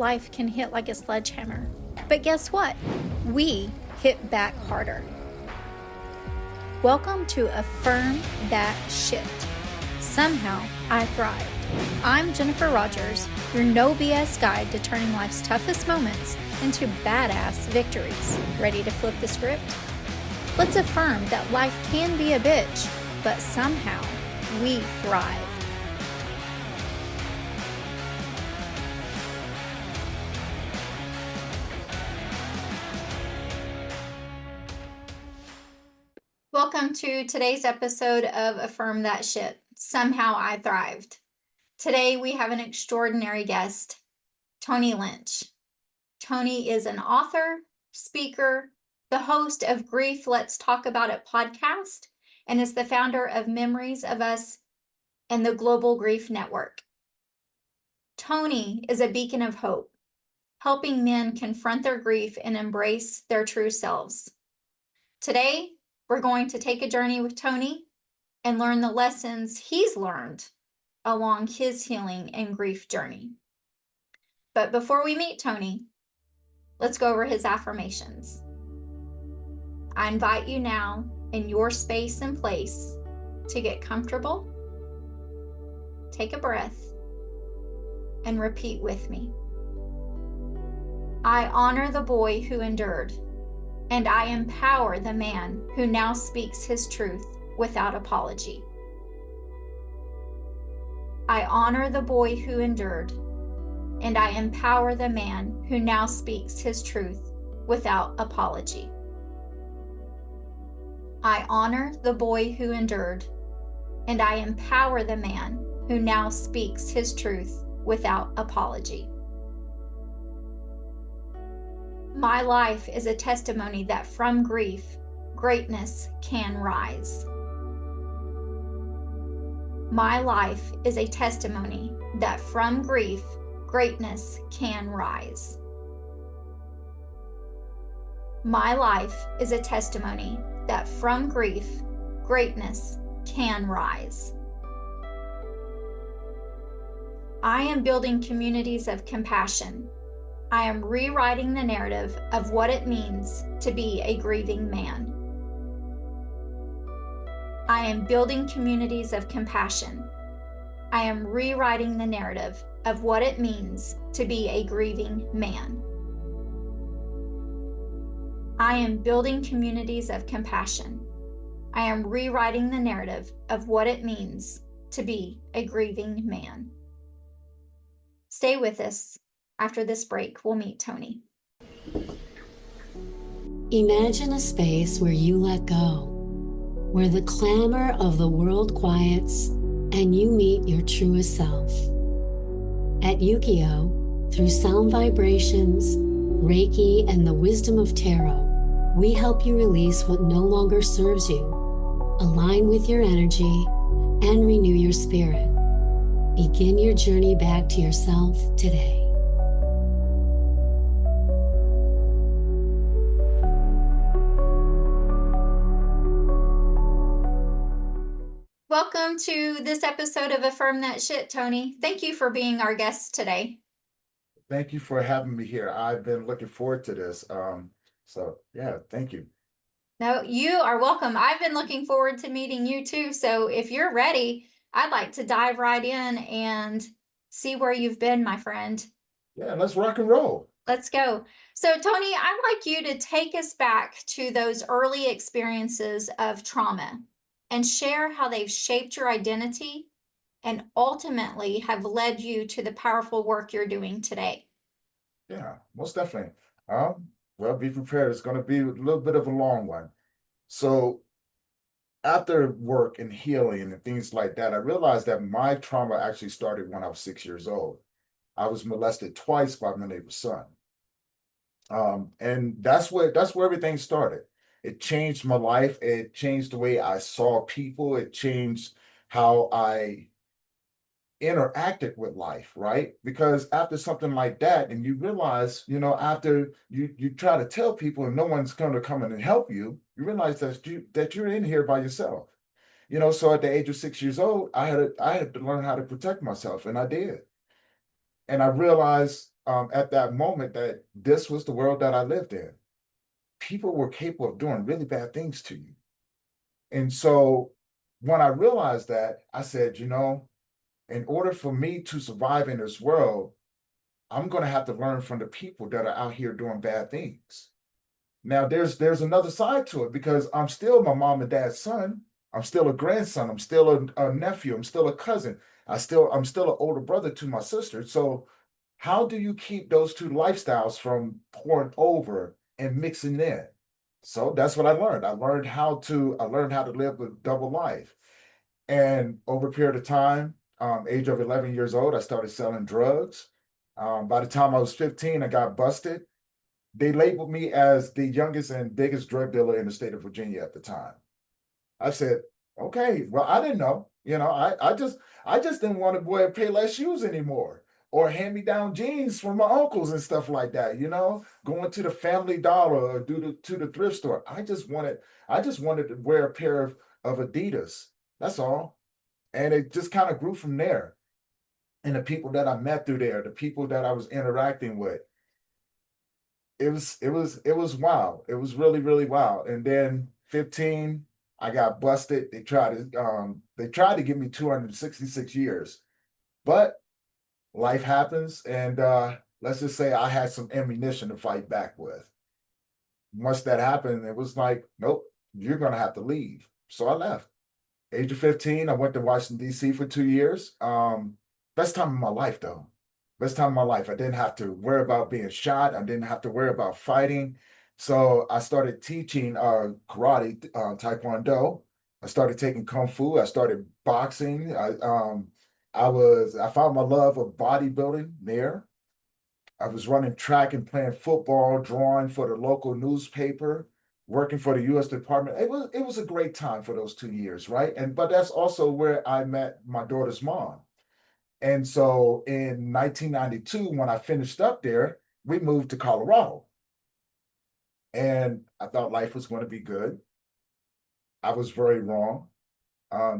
life can hit like a sledgehammer. But guess what? We hit back harder. Welcome to Affirm That Sh. Somehow I Thrived. I'm Jennifer Rogers, your no BS guide to turning life's toughest moments into badass victories. Ready to flip the script? Let's affirm that life can be a bitch, but somehow we thrive. Welcome to today's episode of Affirm That Sh. Somehow I Thrived. Today we have an extraordinary guest, Tony Lynch. Tony is an author, speaker, the host of Grief Let's Talk About It podcast, and is the founder of Memories of Us and the Global Grief Network. Tony is a beacon of hope, helping men confront their grief and embrace their true selves. Today, we're going to take a journey with Tony and learn the lessons he's learned along his healing and grief journey. But before we meet Tony, let's go over his affirmations. I invite you now in your space and place to get comfortable, take a breath, and repeat with me. I honor the boy who endured, and I empower the man who now speaks his truth without apology. I honor the boy who endured, and I empower the man who now speaks his truth without apology. I honor the boy who endured, and I empower the man who now speaks his truth without apology. My life is a testimony that from grief, greatness can rise. My life is a testimony that from grief, greatness can rise. My life is a testimony that from grief, greatness can rise. I am building communities of compassion. I am rewriting the narrative of what it means to be a grieving man. I am building communities of compassion. I am rewriting the narrative of what it means to be a grieving man. I am building communities of compassion. I am rewriting the narrative of what it means to be a grieving man. Stay with us. After this break, we'll meet Tony. Imagine a space where you let go, where the clamor of the world quiets and you meet your truest self. At Yukio, through sound vibrations, Reiki, and the wisdom of tarot, we help you release what no longer serves you, align with your energy, and renew your spirit. Begin your journey back to yourself today. Welcome to this episode of Affirm That Sh, Tony. Thank you for being our guest today. Thank you for having me here. I've been looking forward to this. Thank you. No, you are welcome. I've been looking forward to meeting you too. So if you're ready, I'd like to dive right in and see where you've been, my friend. Yeah, let's rock and roll. Let's go. So Tony, I'd like you to take us back to those early experiences of trauma and share how they've shaped your identity and ultimately have led you to the powerful work you're doing today. Yeah, most definitely. Well, be prepared. It's going to be a little bit of a long one. So after work and healing and things like that, I realized that my trauma actually started when I was 6 years old. I was molested twice by my neighbor's son. And that's where everything started. It changed my life. It changed the way I saw people. It changed how I interacted with life, right? Because after something like that, and you realize, after you try to tell people and no one's going to come in and help you, you realize that you're in here by yourself. So at the age of 6 years old, I had to learn how to protect myself, and I did. And I realized at that moment that this was the world that I lived in. People were capable of doing really bad things to you. And so when I realized that, I said, in order for me to survive in this world, I'm going to have to learn from the people that are out here doing bad things. Now, there's another side to it because I'm still my mom and dad's son. I'm still a grandson. I'm still a nephew. I'm still a cousin. I'm still an older brother to my sister. So how do you keep those two lifestyles from pouring over and mixing in? So that's what I learned. I learned how to live a double life. And over a period of time, age of 11 years old, I started selling drugs. By the time I was 15, I got busted. They labeled me as the youngest and biggest drug dealer in the state of Virginia at the time. I said, okay, well, I didn't know. I just didn't want to wear Payless shoes anymore or hand me down jeans from my uncles and stuff like that, going to the Family Dollar or to the thrift store. I just wanted to wear a pair of Adidas. That's all. And it just kind of grew from there. And the people that I met through there, the people that I was interacting with, it was wild. It was really, really wild. And then 15, I got busted. They tried to give me 266 years, but life happens, and let's just say I had some ammunition to fight back with. Once that happened, it was like, nope, you're gonna have to leave. So I left. Age of 15, I went to Washington, D.C. for 2 years. Best time of my life, though. Best time of my life. I didn't have to worry about being shot. I didn't have to worry about fighting. So I started teaching karate, taekwondo. I started taking kung fu. I started boxing. I found my love of bodybuilding there. I was running track and playing football, drawing for the local newspaper, working for the U.S. Department. It was a great time for those 2 years, right? But that's also where I met my daughter's mom. And so in 1992, when I finished up there, we moved to Colorado, and I thought life was going to be good. I was very wrong.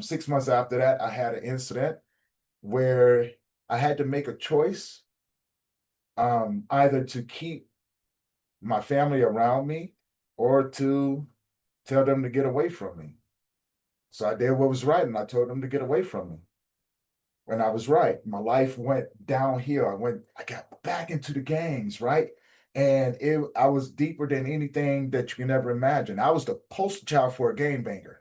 6 months after that, I had an incident where I had to make a choice, either to keep my family around me or to tell them to get away from me. So I did what was right and I told them to get away from me. And I was right. My life went downhill. I got back into the gangs, right? And I was deeper than anything that you can ever imagine. I was the poster child for a gangbanger,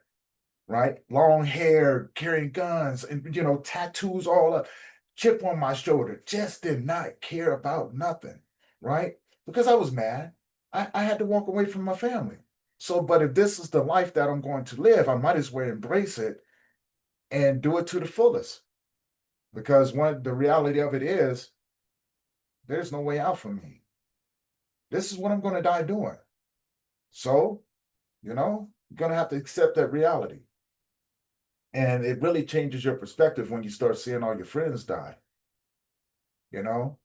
right? Long hair, carrying guns, and tattoos all up, chip on my shoulder. Just did not care about nothing, right? Because I was mad. I had to walk away from my family. So, but if this is the life that I'm going to live, I might as well embrace it and do it to the fullest. Because the reality of it is, there's no way out for me. This is what I'm going to die doing. So, you're going to have to accept that reality. And it really changes your perspective when you start seeing all your friends die, you know?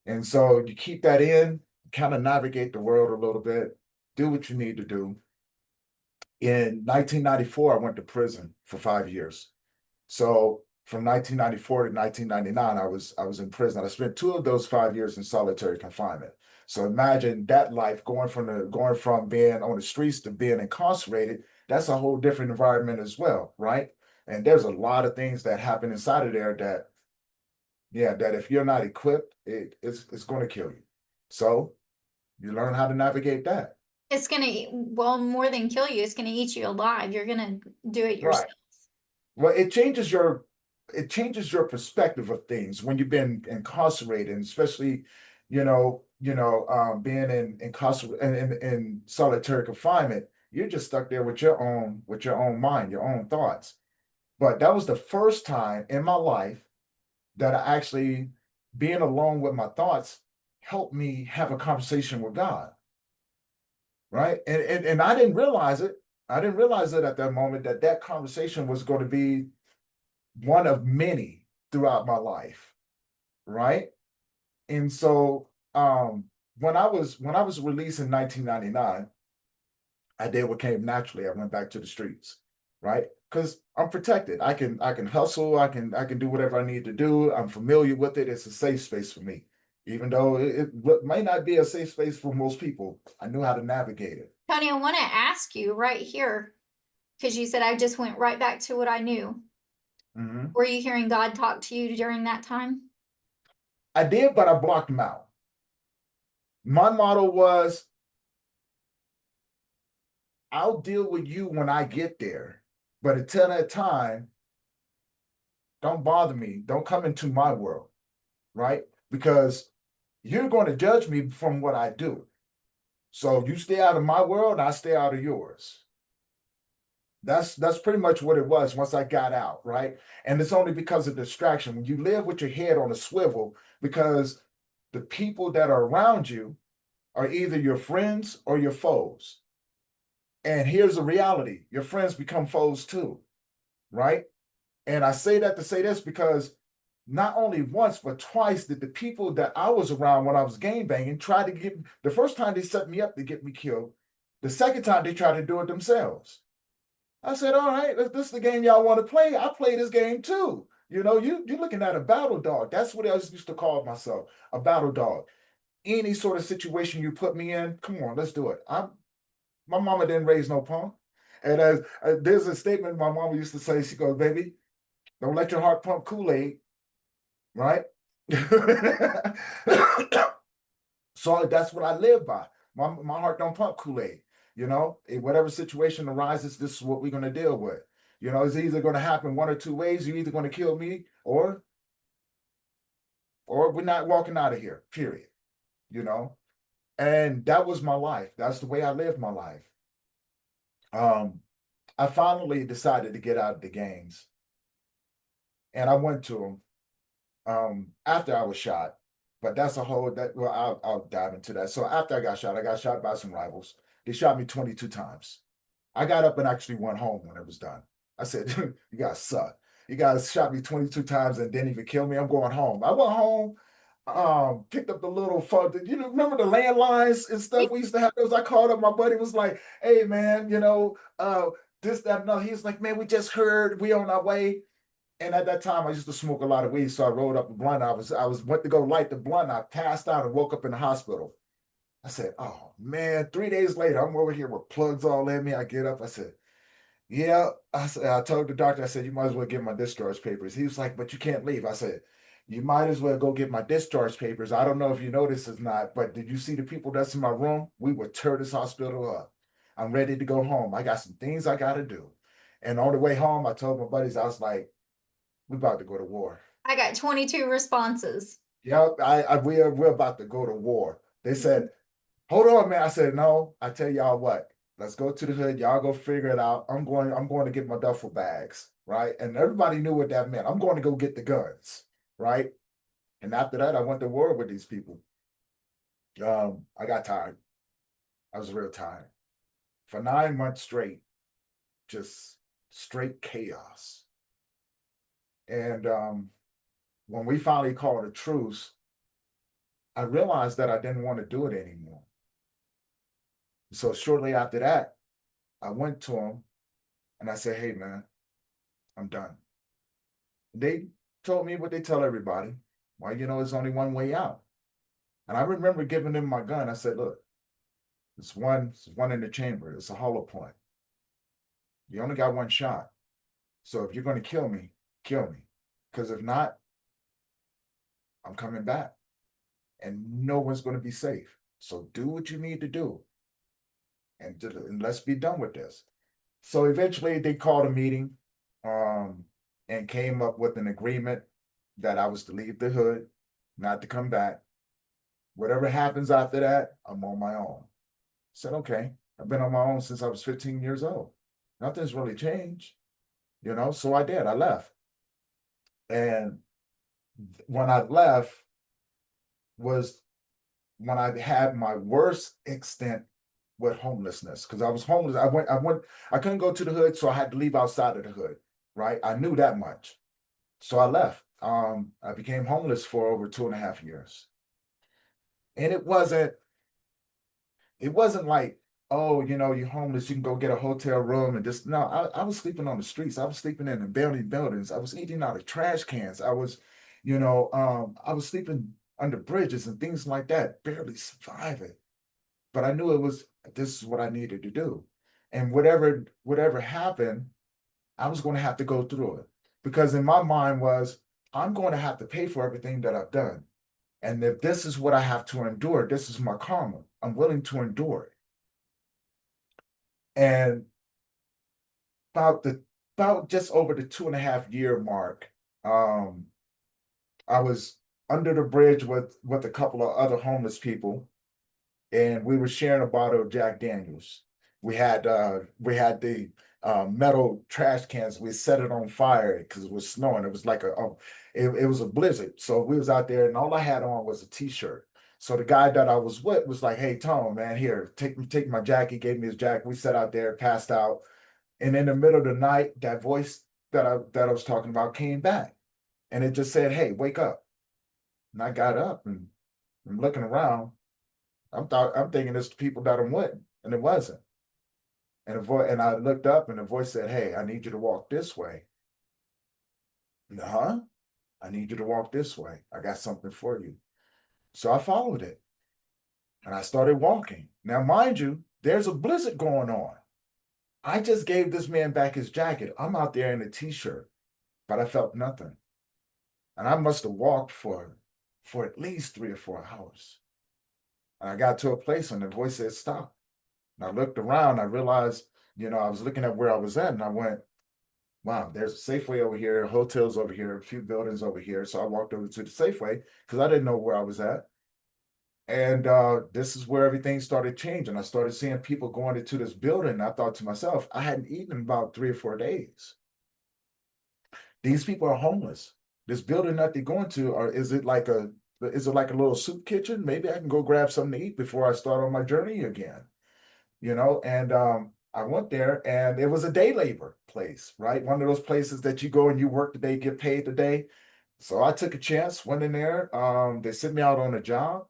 And so you keep that in, kind of navigate the world a little bit, do what you need to do. In 1994, I went to prison for 5 years. So from 1994 to 1999, I was in prison. I spent 2 of those 5 years in solitary confinement. So imagine that life going from being on the streets to being incarcerated. That's a whole different environment as well, right? And there's a lot of things that happen inside of there that, yeah, that if you're not equipped, it's going to kill you. So you learn how to navigate that. It's gonna, well, more than kill you, it's gonna eat you alive. You're gonna do it Right. yourself. Well, it changes your perspective of things when you've been incarcerated, and especially, being in solitary confinement. You're just stuck there with your own mind, your own thoughts. But that was the first time in my life that I actually, being alone with my thoughts, helped me have a conversation with God, right? And I didn't realize it. I didn't realize it at that moment that that conversation was going to be one of many throughout my life, right? And so when I was released in 1999, I did what came naturally. I went back to the streets, right? Because I'm protected. I can hustle. I can do whatever I need to do. I'm familiar with it. It's a safe space for me. even though it may not be a safe space for most people. I knew how to navigate it. Tony, I want to ask you right here, because you said I just went right back to what I knew. Hmm. Were you hearing God talk to you during that time? I did, but I blocked him out. My motto was, I'll deal with you when I get there. But until that time, don't bother me. Don't come into my world, right? Because you're going to judge me from what I do. So you stay out of my world, I stay out of yours. That's pretty much what it was once I got out, right? And it's only because of distraction. When you live with your head on a swivel, because the people that are around you are either your friends or your foes. And here's the reality: your friends become foes too, right? And I say that to say this because not only once, but twice did the people that I was around when I was gang banging try to get the first time they set me up to get me killed. The second time they tried to do it themselves. I said, all right, this is the game y'all want to play. I play this game too. You know, you're looking at a battle dog. That's what I used to call myself, a battle dog. Any sort of situation you put me in, come on, let's do it. My mama didn't raise no punk. And as there's a statement my mama used to say, she goes, baby, don't let your heart pump Kool-Aid, right? So that's what I live by. My heart don't pump Kool-Aid. You know, in whatever situation arises, this is what we're going to deal with. You know, it's either going to happen one or two ways. You're either going to kill me or we're not walking out of here, period. You know, and that was my life. That's the way I lived my life. Um, I finally decided to get out of the gangs, and I went to them after I was shot. But that's a whole that well, I'll dive into that. So after I got shot by some rivals. They shot me 22 times. I got up and actually went home when it was done. I said, "You guys suck. You guys shot me 22 times and didn't even kill me. I'm going home." I went home, picked up the little phone. You know, remember the landlines and stuff we used to have those? I called up my buddy, was like, "Hey man, this, that, no." He was like, "Man, we just heard we on our way." And at that time, I used to smoke a lot of weed, so I rolled up a blunt. I was went to go light the blunt. I passed out and woke up in the hospital. I said, "Oh man!" 3 days later, I'm over here with plugs all in me. I get up. I said, "Yeah." I told the doctor. I said, "You might as well get my discharge papers." He was like, "But you can't leave." I said, "You might as well go get my discharge papers." I don't know if you know this or not, but did you see the people that's in my room? We would tear this hospital up. I'm ready to go home. I got some things I got to do. And on the way home, I told my buddies, I was like, "We about to go to war." I got 22 responses. Yeah, we're about to go to war. They said, "Hold on, man." I said, "No, I tell y'all what, let's go to the hood. Y'all go figure it out. I'm going to get my duffel bags, right?" And everybody knew what that meant. I'm going to go get the guns, right? And after that, I went to war with these people. I got tired. I was real tired. For 9 months straight, just straight chaos. And when we finally called a truce, I realized that I didn't want to do it anymore. So shortly after that, I went to him and I said, "Hey, man, I'm done." They told me what they tell everybody. Well, there's only one way out. And I remember giving them my gun. I said, "Look, it's one in the chamber. It's a hollow point. You only got one shot. So if you're going to kill me, kill me. Because if not, I'm coming back and no one's going to be safe. So do what you need to do and let's be done with this." So eventually they called a meeting um, and came up with an agreement that I was to leave the hood, not to come back. Whatever happens after that, I'm on my own. I said, "Okay." I've been on my own since I was 15 years old. Nothing's really changed, so I did. I left. And when I left was when I had my worst extent with homelessness because I was homeless. I couldn't go to the hood, so I had to leave outside of the hood, right? I knew that much. So I left. I became homeless for over 2.5 years. And it wasn't like, "Oh, you're homeless, you can go get a hotel room and just," no, I was sleeping on the streets. I was sleeping in abandoned buildings. I was eating out of trash cans. I was sleeping under bridges and things like that, barely surviving. But I knew this is what I needed to do. And whatever happened, I was going to have to go through it. Because in my mind was, I'm going to have to pay for everything that I've done. And if this is what I have to endure, this is my karma. I'm willing to endure it. And about the about just over the 2.5 year mark, um, I was under the bridge with a couple of other homeless people, and we were sharing a bottle of Jack Daniels. We had the metal trash cans. We set it on fire because it was snowing. It was like it was a blizzard. So we was out there, and all I had on was a t-shirt. So the guy that I was with was like, "Hey, Tom, man, here, take my jacket." He gave me his jacket. We sat out there, passed out, and in the middle of the night, that voice that I was talking about came back, and it just said, "Hey, wake up." And I got up and I'm looking around. I'm thinking it's the people that I'm with, and it wasn't. And I looked up, and the voice said, "Hey, I need you to walk this way." Huh? I need you to walk this way. I got something for you. So I followed it, and I started walking. Now, mind you, there's a blizzard going on. I just gave this man back his jacket. I'm out there in a t-shirt, but I felt nothing. And I must have walked for at least 3 or 4 hours. And I got to a place and the voice said, "Stop." And I looked around, I realized, I was looking at where I was at, and I went, wow, there's a Safeway over here, hotels over here, a few buildings over here. So I walked over to the Safeway because I didn't know where I was at. And this is where everything started changing. I started seeing people going into this building. And I thought to myself, I hadn't eaten in about 3 or 4 days. These people are homeless. This building that they're going to, or is it like a little soup kitchen? Maybe I can go grab something to eat before I start on my journey again. And I went there, and it was a day labor place, right? One of those places that you go and you work the day, get paid the day. So I took a chance, went in there. They sent me out on a job.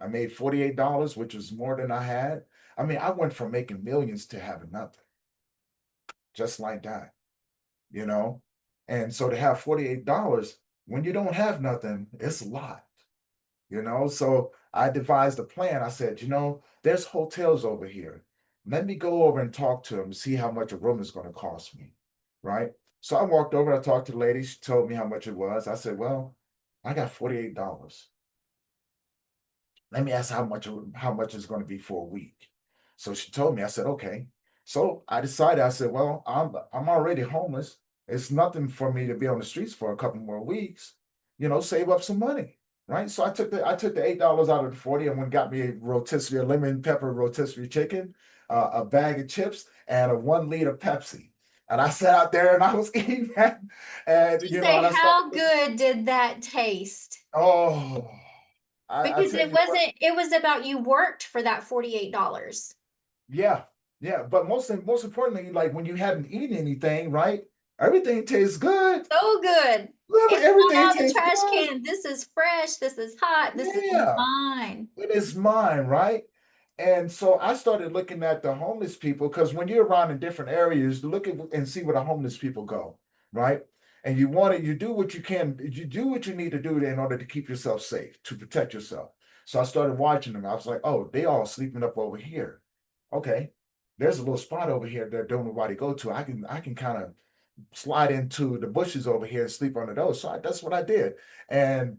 I made $48, which was more than I had. I mean, I went from making millions to having nothing, just like that, you know? And so to have $48 when you don't have nothing, it's a lot. So I devised a plan. I said, there's hotels over here. Let me go over and talk to them, see how much a room is going to cost me. Right. So I walked over, I talked to the lady. She told me how much it was. I said, well, I got $48. Let me ask how much it's going to be for a week. So she told me. I said, okay. So I decided. I said, well, I'm already homeless. It's nothing for me to be on the streets for a couple more weeks. Save up some money, right? So I took the $8 out of the 40 and went got me a lemon pepper rotisserie chicken, a bag of chips, and a 1 liter Pepsi. And I sat out there and I was eating that, and You say, and I how started. good did that taste? Oh, I Because tell it you what. wasn't, it was about you worked for that $48. Yeah, yeah. But most importantly, like when you haven't eaten anything, right? Everything tastes good. So good. Literally, It's not everything out of the tastes trash good. can. This is fresh. This is hot. This is Yeah, mine. it is mine, right? And so I started looking at the homeless people because when you're around in different areas, look at and see where the homeless people go, right? And you do what you can, you do what you need to do in order to keep yourself safe, to protect yourself. So I started watching them. I was like, oh, they all sleeping up over here. Okay, there's a little spot over here that don't nobody go to. I can kind of slide into the bushes over here and sleep under those. So that's what I did. And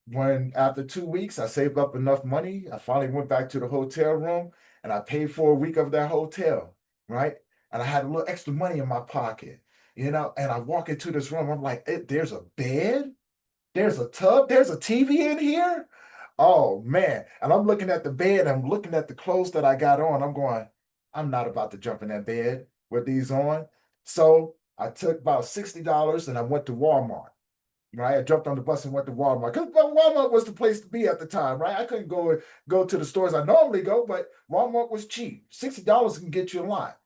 when after 2 weeks, I saved up enough money, I finally went back to the hotel room and I paid for a week of that hotel, right? And I had a little extra money in my pocket, and I walk into this room. I'm like, there's a bed, there's a tub, there's a TV in here. Oh man. And I'm looking at the bed, I'm looking at the clothes that I got on. I'm going, I'm not about to jump in that bed with these on. So I took about $60 and I went to Walmart. Right, I jumped on the bus and went to Walmart because Walmart was the place to be at the time. Right, I couldn't go to the stores I normally go, but Walmart was cheap. $60 can get you a lot.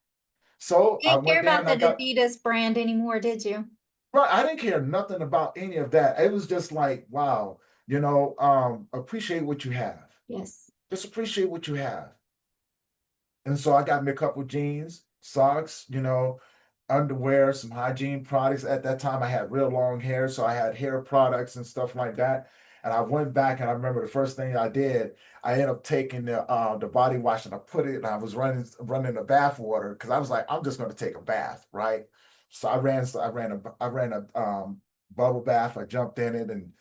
So You I didn't care went there about and the I got. Adidas brand anymore, did you? Right, I didn't care nothing about any of that. It was just like, wow, appreciate what you have. Yes. Just appreciate what you have. And so I got me a couple jeans, socks, underwear, some hygiene products. At that time, I had real long hair, so I had hair products and stuff like that. And I went back and I remember the first thing I did, I ended up taking the body wash and I put it and I was running the bath water because I was like, I'm just gonna take a bath, right? So I ran a bubble bath, I jumped in it, and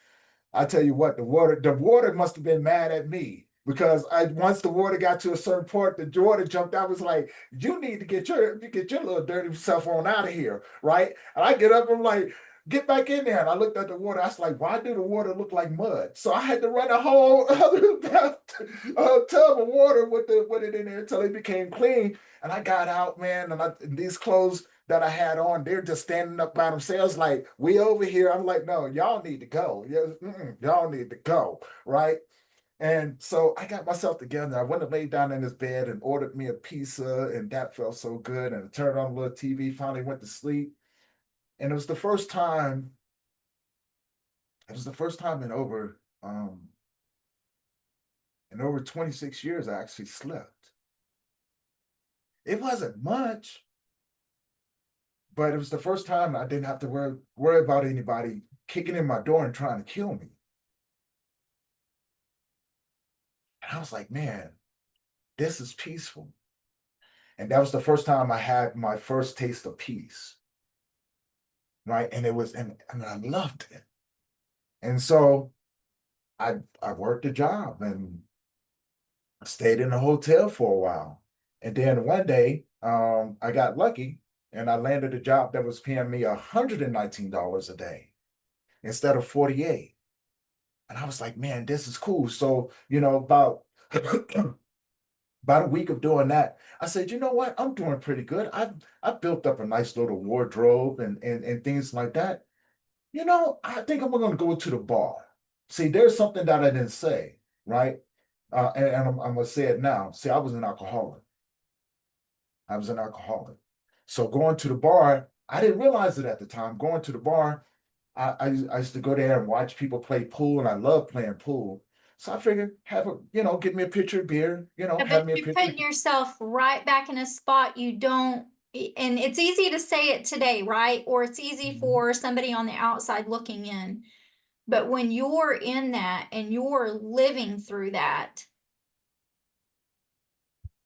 I tell you what, the water must have been mad at me because once the water got to a certain point, the water jumped out. Was like, you need to get your little dirty self on out of here, right? And I get up, I'm like, get back in there. And I looked at the water. I was like, why do the water look like mud? So I had to run a whole other tub of water with it in there until it became clean. And I got out, man, and these clothes that I had on, they're just standing up by themselves, like, we over here. I'm like, no, y'all need to go. Y'all need to go, right? And so I got myself together. I went and laid down in this bed and ordered me a pizza, and that felt so good. And I turned on a little TV, finally went to sleep. And it was the first time in over 26 years I actually slept. It wasn't much, but it was the first time I didn't have to worry about anybody kicking in my door and trying to kill me. And I was like, man, this is peaceful. And that was the first time I had my first taste of peace. Right. And I loved it. And so I worked a job and I stayed in a hotel for a while. And then one day, I got lucky and I landed a job that was paying me $119 a day instead of 48. And I was like, man, this is cool. So, about about a week of doing that, I said, you know what? I'm doing pretty good. I've built up a nice little wardrobe and things like that. I think I'm going to go to the bar. See, there's something that I didn't say, right? And I'm going to say it now. See, I was an alcoholic. I was an alcoholic. So going to the bar, I didn't realize it at the time. Going to the bar, I used to go there and watch people play pool, and I love playing pool. So I figured, get me a pitcher of beer, Yeah, have but me a you're pitcher. putting yourself right back in a spot you don't, and it's easy to say it today, right? Or it's easy Mhm. for somebody on the outside looking in. But when you're in that and you're living through that,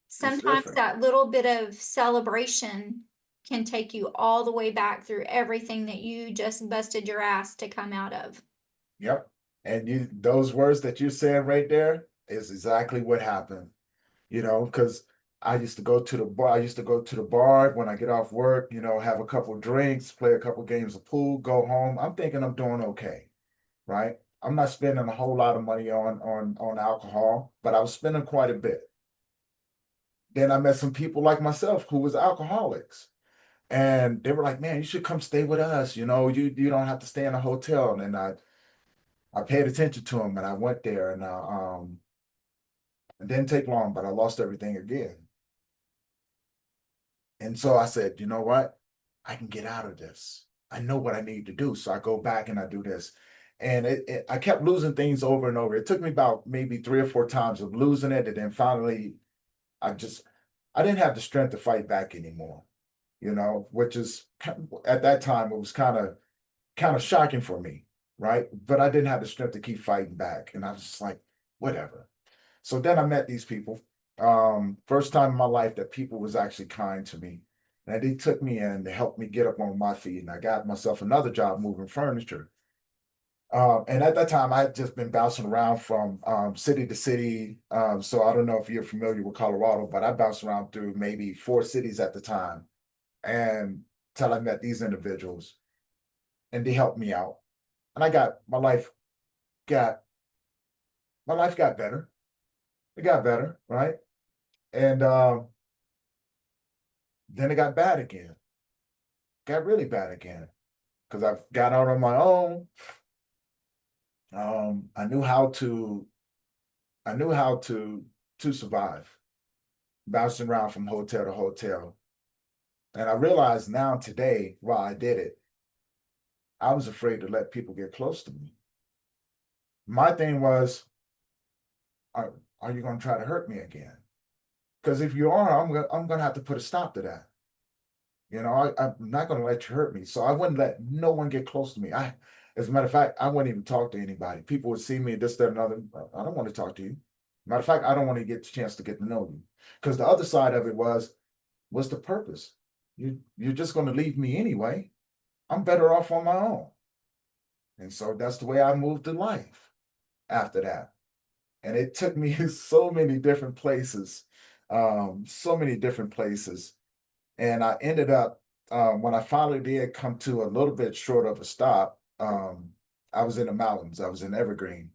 It's sometimes different. that little bit of celebration can take you all the way back through everything that you just busted your ass to come out of. Yep. And those words that you said right there is exactly what happened. Because I used to go to the bar. I used to go to the bar when I get off work, have a couple of drinks, play a couple of games of pool, go home. I'm thinking I'm doing okay, right? I'm not spending a whole lot of money on alcohol, but I was spending quite a bit. Then I met some people like myself who was alcoholics. And they were like, man, you should come stay with us. You don't have to stay in a hotel. And then I paid attention to them and I went there and it didn't take long, but I lost everything again. And so I said, you know what? I can get out of this. I know what I need to do. So I go back and I do this. And I kept losing things over and over. It took me about maybe 3 or 4 times of losing it. And then finally, I just, I didn't have the strength to fight back anymore, which is at that time, it was kind of shocking for me. Right. But I didn't have the strength to keep fighting back. And I was just like, whatever. So then I met these people. First time in my life that people was actually kind to me. And they took me in to help me get up on my feet. And I got myself another job moving furniture. And at that time, I had just been bouncing around from city to city. So I don't know if you're familiar with Colorado, but I bounced around through maybe 4 cities at the time. And till I met these individuals and they helped me out. And got my life got better. It got better, right? And then it got bad again. Got really bad again because I got out on my own. I knew how to to survive, bouncing around from hotel to hotel. And I realize now today, while I did it, I was afraid to let people get close to me. My thing was, are, are you going to try to hurt me again? Because if you are, I'm gonna have to put a stop to that. I'm not going to let you hurt me. So I wouldn't let no one get close to me. As a matter of fact, I wouldn't even talk to anybody. People would see me, this, that, and other. I don't want to talk to you. Matter of fact, I don't want to get the chance to get to know you. Because the other side of it was, what's the purpose? You're just going to leave me anyway. I'm better off on my own. And so that's the way I moved in life after that. And it took me so many different places, so many different places. And I ended up, when I finally did come to a little bit short of a stop, I was in the mountains. I was in Evergreen.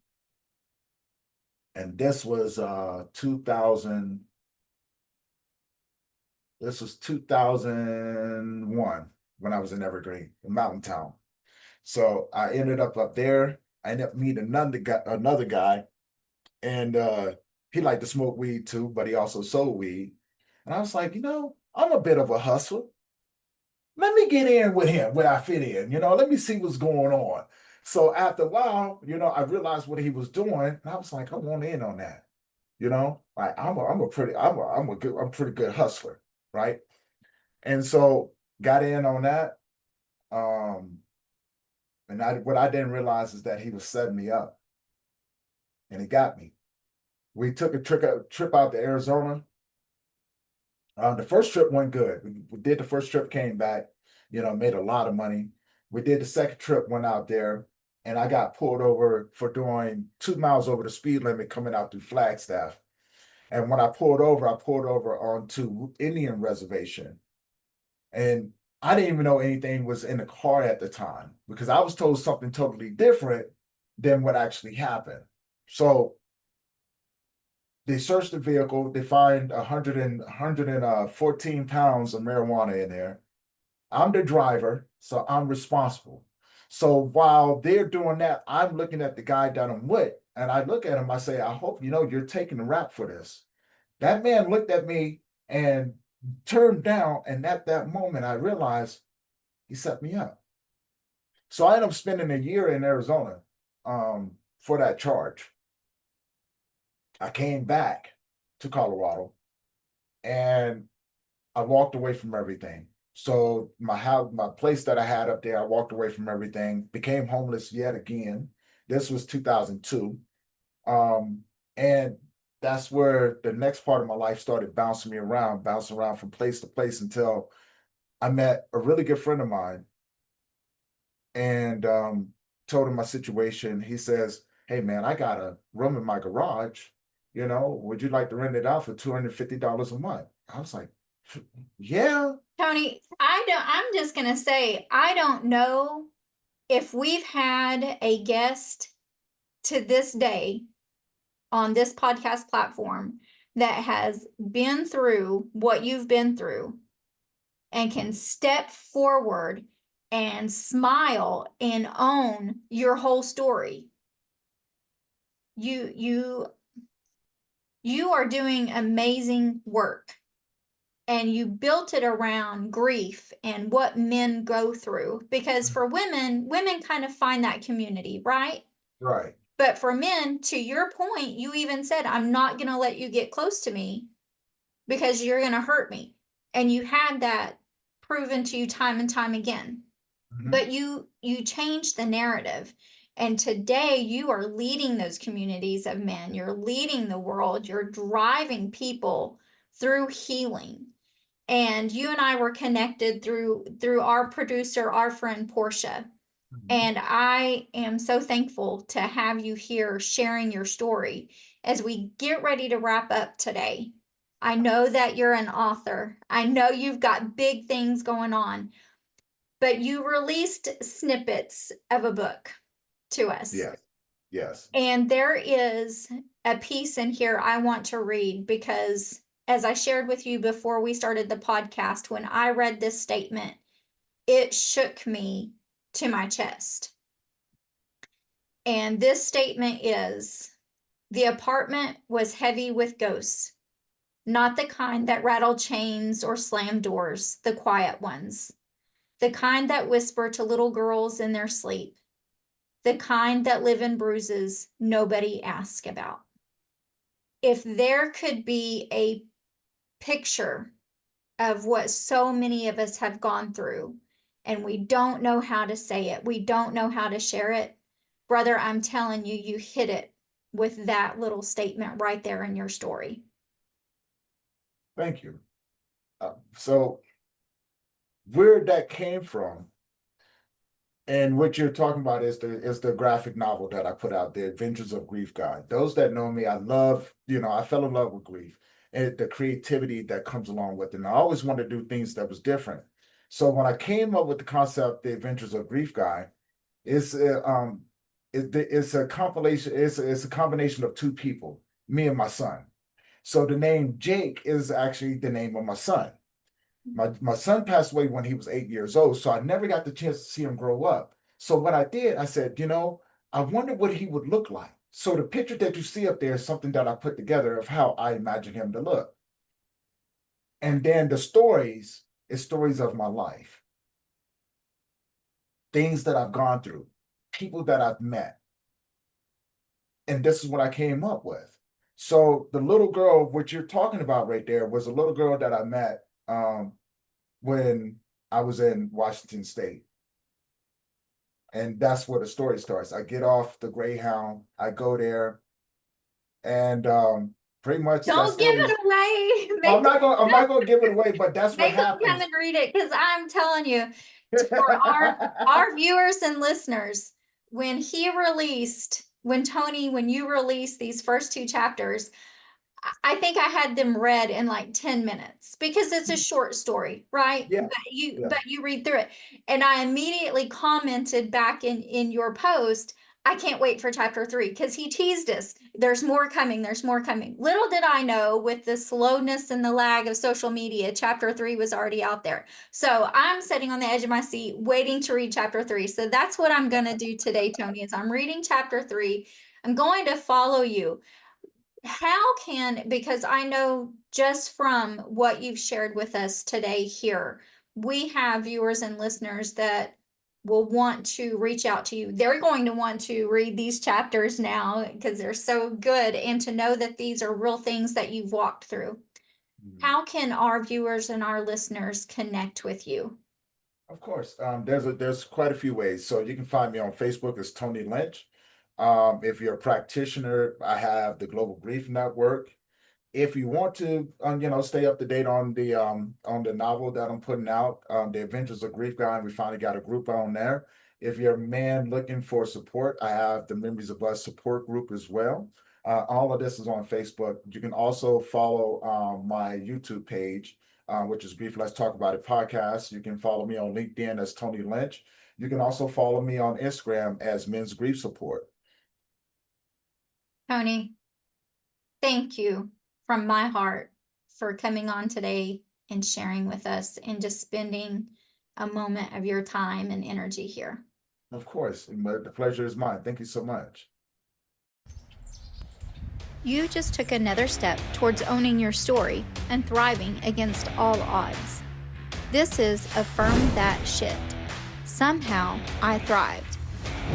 And this was 2000, this was 2001 when I was in Evergreen, a mountain town. So I ended up there. I ended up meeting another guy, and he liked to smoke weed too, but he also sold weed. And I was like, I'm a bit of a hustler. Let me get in with him where I fit in, let me see what's going on. So after a while, I realized what he was doing, and I was like, I want in on that. Like I'm pretty good hustler, right? And so got in on that. Um, and what I didn't realize is that he was setting me up, and he got me. We took a trip out to Arizona. The first trip went good. We did the first trip, came back, made a lot of money. We did the second trip, went out there, and I got pulled over for doing 2 miles over the speed limit coming out through Flagstaff. And when I pulled over onto Indian reservation. And I didn't even know anything was in the car at the time because I was told something totally different than what actually happened. So they searched the vehicle. They find 114 pounds of marijuana in there. I'm the driver, so I'm responsible. So while they're doing that, I'm looking at the guy that I'm with, and I look at him. I say, I hope you're taking the rap for this. That man looked at me and turned down, and at that moment, I realized he set me up. So I ended up spending a year in Arizona for that charge. I came back to Colorado, and I walked away from everything. So my house, my place that I had up there, I walked away from everything, became homeless yet again. This was 2002. And that's where the next part of my life started bouncing around from place to place until I met a really good friend of mine and told him my situation. He says, "Hey man, I got a room in my garage. Would you like to rent it out for $250 a month?" I was like, "Yeah." Tony, I'm just going to say, I don't know if we've had a guest to this day on this podcast platform that has been through what you've been through and can step forward and smile and own your whole story. You are doing amazing work, and you built it around grief and what men go through, because for women kind of find that community, right? Right. But for men, to your point, you even said, I'm not going to let you get close to me because you're going to hurt me. And you had that proven to you time and time again. Mhm. But you changed the narrative. And today you are leading those communities of men. You're leading the world. You're driving people through healing. And you and I were connected through our producer, our friend Portia. And I am so thankful to have you here sharing your story as we get ready to wrap up today. I know that you're an author. I know you've got big things going on, but you released snippets of a book to us. Yes. Yes. And there is a piece in here I want to read because, as I shared with you before we started the podcast, when I read this statement, it shook me to my chest. And this statement is, the apartment was heavy with ghosts, not the kind that rattle chains or slam doors, the quiet ones, the kind that whisper to little girls in their sleep, the kind that live in bruises nobody asks about. If there could be a picture of what so many of us have gone through, and we don't know how to say it. We don't know how to share it. Brother, I'm telling you, you hit it with that little statement right there in your story. Thank you. So where that came from, and what you're talking about is the graphic novel that I put out, The Adventures of Grief Guide. Those that know me, I love, I fell in love with grief and the creativity that comes along with it. And I always wanted to do things that was different. So when I came up with the concept, The Adventures of Grief Guide, it's it's a compilation, it's a combination of two people, me and my son. So the name Jake is actually the name of my son. My son passed away when he was 8 years old, so I never got the chance to see him grow up. So what I did, I said, I wonder what he would look like. So the picture that you see up there is something that I put together of how I imagine him to look. And then the stories is stories of my life, things that I've gone through, people that I've met. And this is what I came up with. So the little girl, what you're talking about right there, was a little girl that I met when I was in Washington State. And that's where the story starts. I get off the Greyhound, I go there, and pretty much that Don't give story is. it away. I'm not gonna give it away, but that's what Make them come happens. and read it, because I'm telling you, for our viewers and listeners, when you released these first two chapters, I think I had them read in like 10 minutes because it's a short story, right? Yeah, yeah. But you read through it. And I immediately commented back in your post, I can't wait for chapter 3, because he teased us. There's more coming. There's more coming. Little did I know, with the slowness and the lag of social media, chapter 3 was already out there. So I'm sitting on the edge of my seat waiting to read chapter 3. So that's what I'm going to do today, Tony, is I'm reading chapter 3. I'm going to follow you. Because I know just from what you've shared with us today here, we have viewers and listeners that will want to reach out to you. They're going to want to read these chapters now because they're so good, and to know that these are real things that you've walked through. How can our viewers and our listeners connect with you? Of course. There's quite a few ways. So you can find me on Facebook as Tony Lynch. If you're a practitioner, I have the Global Grief Network. If you want to, stay up to date on the novel that I'm putting out, The Adventures of Grief Guide, we finally got a group on there. If you're a man looking for support, I have the Memories of Us support group as well. All of this is on Facebook. You can also follow my YouTube page, which is Grief Let's Talk About It podcast. You can follow me on LinkedIn as Tony Lynch. You can also follow me on Instagram as Men's Grief Support. Tony, thank you from my heart for coming on today and sharing with us and just spending a moment of your time and energy here. Of course, the pleasure is mine. Thank you so much. You just took another step towards owning your story and thriving against all odds. This is Affirm That Shit. Somehow I thrived.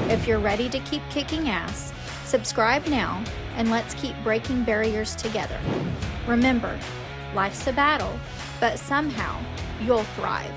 If you're ready to keep kicking ass, subscribe now, and let's keep breaking barriers together. Remember, life's a battle, but somehow you'll thrive.